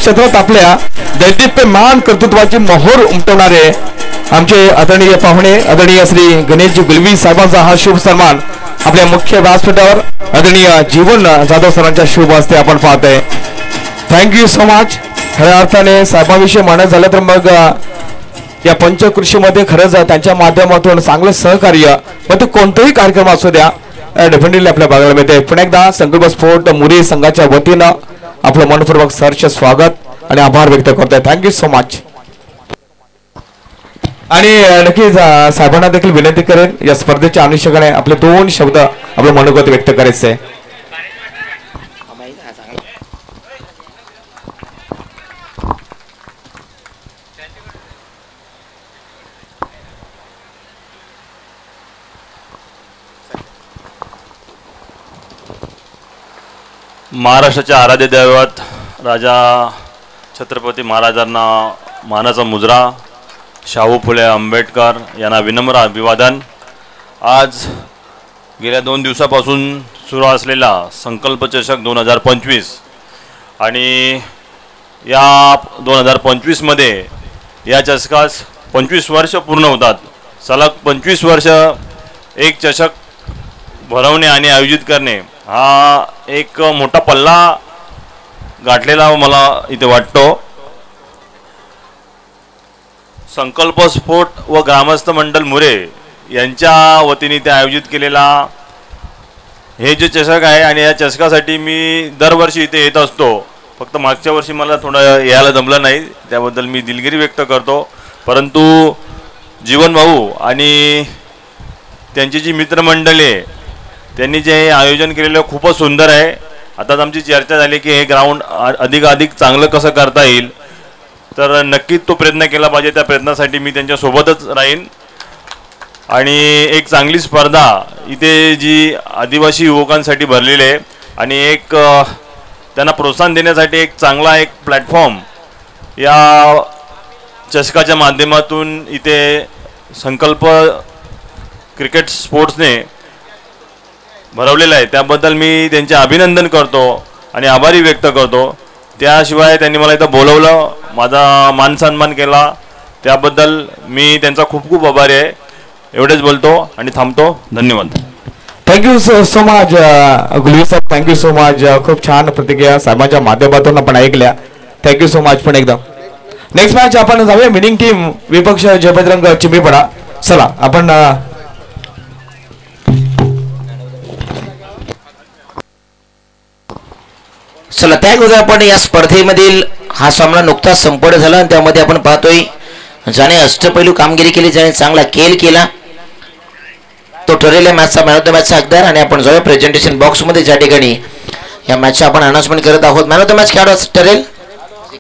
क्षेत्रात आपल्या दैदिप्यमान कर्तृत्वाची मोहोर उमटवणारे आमचे आदरणीय पाहुणे आदरणीय श्री गणेशजी गुलवी साहेबांचा हा शुभ सन्मान आपल्या मुख्य व्यासपीठावर आदरणीय जीवन जाधव सरांच्या शुभ हस्ते आपण पाहतोय. Thank you so much. खऱ्या अर्थाने साहेबांविषयी म्हणायचं झालं तर मग या पंचकृषीमध्ये खरंच त्यांच्या माध्यमातून चांगलं सहकार्य मग ते कोणताही कार्यक्रम असू द्या डेफिनेटली आपल्या बघायला मिळते. पुन्हा एकदा संकल्प स्फोट मुरी संघाच्या वतीनं आपलं मनपूर्वक सहर्ष स्वागत आणि आभार व्यक्त करतोय. Thank you so much. आणि नक्कीच साहेबांना देखील विनंती करेन या स्पर्धेच्या अनुषंगाने आपले 2 शब्द आपलं मनोगत व्यक्त करायचे. महाराष्ट्राच्या आराध्य दैवत राजा छत्रपती महाराजांना मानाचा मुजरा शाहू फुले आंबेडकर यांना विनम्र अभिवादन. आज गेल्या 2 दिवसापासून सुरू असलेला संकल्प चषक 2025 आणि या 2025 मध्ये या चषकास 25 वर्ष पूर्ण होतात. सलग 25 वर्ष एक चषक भरवणे आणि आयोजित करणे हा एक मोठा पल्ला गाठलेला मला इथे वाटतो. संकल्प स्फोट व ग्रामस्थ मंडल मुरे यांच्या वतीने ते आयोजित केलेला हे जे चषक आहे आणि या चषकासाठी मी दरवर्षी इथे येत असतो. फक्त मागच्या वर्षी मला थोडं यायला जमलं नाही, त्याबद्दल मी दिलगिरी व्यक्त करतो. परंतु जीवन भाऊ आणि त्यांची जी मित्रमंडळी त्यांनी जे आयोजन केलेलं खूपच सुंदर आहे. आताच आमची चर्चा झाली की हे ग्राउंड अधिक चांगलं कसं करता येईल, तर नक्कीच तो प्रयत्न केला पाहिजे. त्या प्रयत्नासाठी मी त्यांच्यासोबतच राहीन. आणि एक चांगली स्पर्धा इथे जी आदिवासी युवकांसाठी भरलेली आहे आणि एक त्यांना प्रोत्साहन देण्यासाठी एक चांगला एक प्लॅटफॉर्म या चषकाच्या माध्यमातून इथे संकल्प क्रिकेट स्पोर्ट्सने भरवलेलं आहे. त्याबद्दल मी त्यांचे अभिनंदन करतो आणि आभारी व्यक्त करतो. त्याशिवाय त्यांनी मला इथं बोलवलं, माझा मान सन्मान केला, त्याबद्दल मी त्यांचा खूप खूप आभारी आहे. एवढेच बोलतो आणि थांबतो. धन्यवाद. थँक्यू सो मच गुलवी साहेब. Thank you so much. खूप छान प्रतिक्रिया साहेबांच्या माध्यमातून आपण ऐकल्या. Thank you so much. पण एकदम नेक्स्ट मॅच आपण जाऊया. विनिंग टीम विपक्ष जयबजरंग चिंबीपडा. चला आपण चला त्यामध्ये आपण या स्पर्धेमधील हा सामना नुकताच संपन्न झाला आणि त्यामध्ये आपण पाहतोय ज्याने अष्टपैलू कामगिरी केली, ज्याने चांगला खेळ केला तो ठरलेल्या मॅचचा मॅन ऑफ द मॅचचा हकदार. आणि आपण जाऊया प्रेझेंटेशन बॉक्समध्ये ज्या ठिकाणी या मॅचचा आपण अनाउन्समेंट करत आहोत. मॅन ऑफ द मॅच खेळाडू ठरेल